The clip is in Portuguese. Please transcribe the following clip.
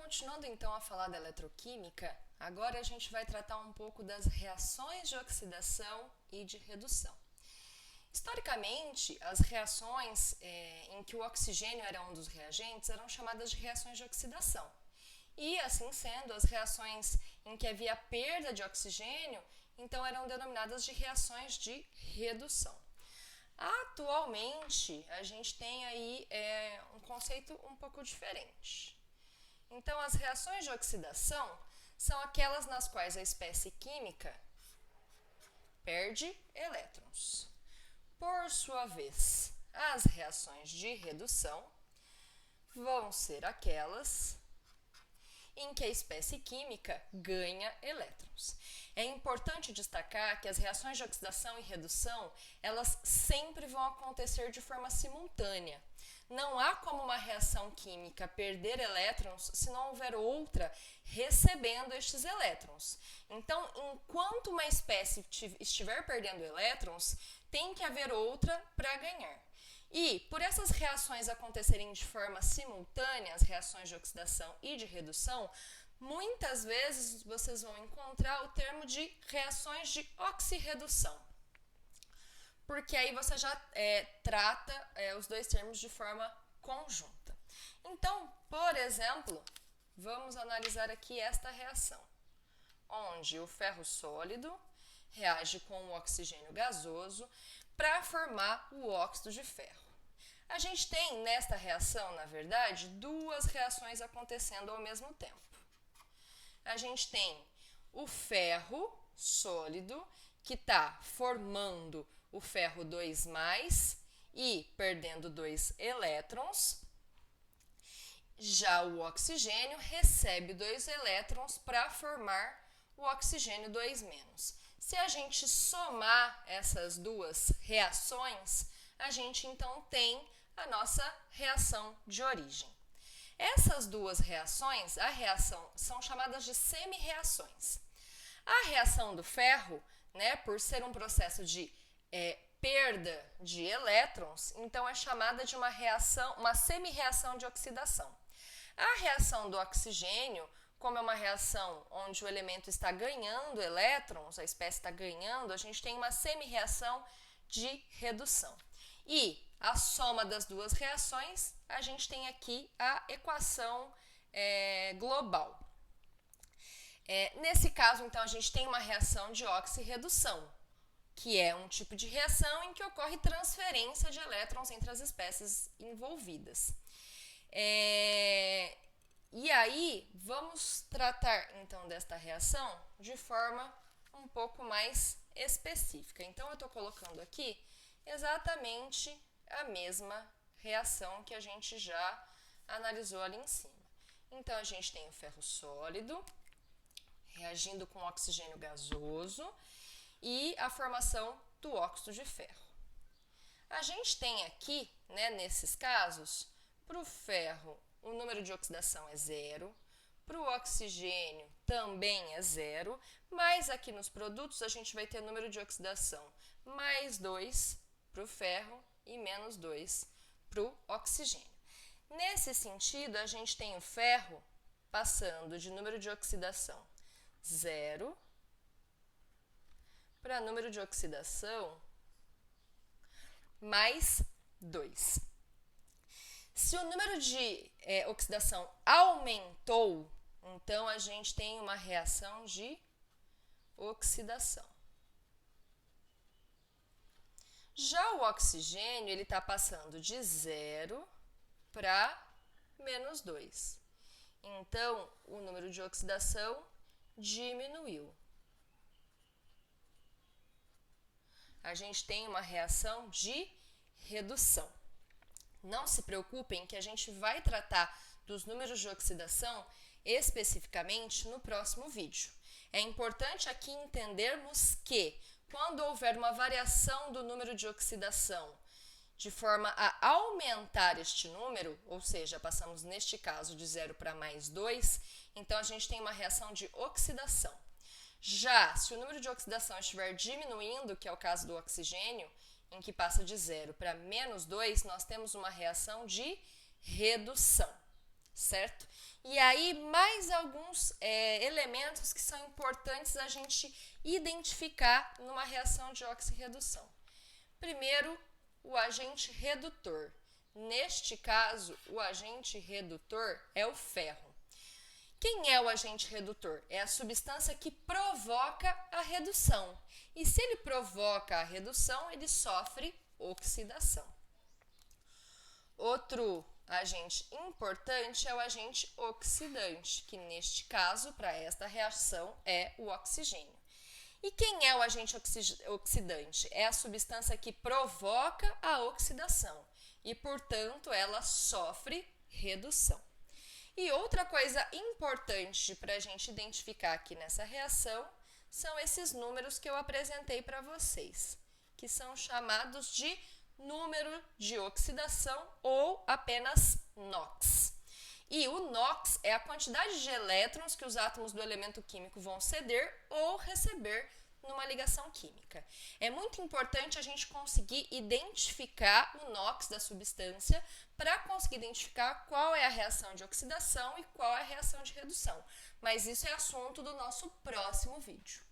Continuando então a falar da eletroquímica, agora a gente vai tratar um pouco das reações de oxidação e de redução. Historicamente, as reações em que o oxigênio era um dos reagentes eram chamadas de reações de oxidação. E, assim sendo, as reações em que havia perda de oxigênio, então eram denominadas de reações de redução. Atualmente, a gente tem aí um conceito um pouco diferente. Então, as reações de oxidação são aquelas nas quais a espécie química perde elétrons. Por sua vez, as reações de redução vão ser aquelas em que a espécie química ganha elétrons. É importante destacar que as reações de oxidação e redução, elas sempre vão acontecer de forma simultânea. Não há como uma reação química perder elétrons se não houver outra recebendo estes elétrons. Então, enquanto uma espécie estiver perdendo elétrons, tem que haver outra para ganhar. E, por essas reações acontecerem de forma simultânea, as reações de oxidação e de redução, muitas vezes vocês vão encontrar o termo de reações de oxirredução. Porque aí você já trata os dois termos de forma conjunta. Então, por exemplo, vamos analisar aqui esta reação, onde o ferro sólido reage com o oxigênio gasoso para formar o óxido de ferro. A gente tem nesta reação, na verdade, duas reações acontecendo ao mesmo tempo. A gente tem o ferro sólido, que está formando o ferro 2+, e perdendo 2 elétrons. Já o oxigênio recebe 2 elétrons para formar o oxigênio 2-. Se a gente somar essas duas reações, a gente então tem a nossa reação de origem. Essas duas reações, são chamadas de semi-reações. A reação do ferro, por ser um processo de perda de elétrons, então é chamada de uma semi-reação de oxidação. A reação do oxigênio, como é uma reação onde o elemento está ganhando elétrons, a espécie está ganhando, a gente tem uma semi-reação de redução. E a soma das duas reações, a gente tem aqui a equação global. Nesse caso, então, a gente tem uma reação de oxirredução, que é um tipo de reação em que ocorre transferência de elétrons entre as espécies envolvidas. E aí, vamos tratar, então, desta reação de forma um pouco mais específica. Então, eu estou colocando aqui exatamente a mesma reação que a gente já analisou ali em cima. Então, a gente tem o ferro sólido reagindo com oxigênio gasoso e a formação do óxido de ferro. A gente tem aqui, nesses casos, para o ferro, o número de oxidação é 0, para o oxigênio também é 0, mas aqui nos produtos a gente vai ter número de oxidação mais 2 para o ferro e menos 2 para o oxigênio. Nesse sentido, a gente tem o ferro passando de número de oxidação 0 para número de oxidação mais 2. Se o número de oxidação aumentou, então a gente tem uma reação de oxidação. Já o oxigênio, ele está passando de 0 para menos 2. Então, o número de oxidação diminuiu. A gente tem uma reação de redução. Não se preocupem que a gente vai tratar dos números de oxidação especificamente no próximo vídeo. É importante aqui entendermos que quando houver uma variação do número de oxidação de forma a aumentar este número, ou seja, passamos neste caso de 0 para mais 2, então a gente tem uma reação de oxidação. Já se o número de oxidação estiver diminuindo, que é o caso do oxigênio, em que passa de 0 para menos 2, nós temos uma reação de redução, certo? E aí, mais alguns elementos que são importantes a gente identificar numa reação de oxirredução. Primeiro, o agente redutor. Neste caso, o agente redutor é o ferro. Quem é o agente redutor? É a substância que provoca a redução. E se ele provoca a redução, ele sofre oxidação. Outro agente importante é o agente oxidante, que neste caso, para esta reação, é o oxigênio. E quem é o agente oxidante? É a substância que provoca a oxidação e, portanto, ela sofre redução. E outra coisa importante para a gente identificar aqui nessa reação são esses números que eu apresentei para vocês, que são chamados de número de oxidação ou apenas NOx. E o NOx é a quantidade de elétrons que os átomos do elemento químico vão ceder ou receber numa ligação química. É muito importante a gente conseguir identificar o NOx da substância para conseguir identificar qual é a reação de oxidação e qual é a reação de redução. Mas isso é assunto do nosso próximo vídeo.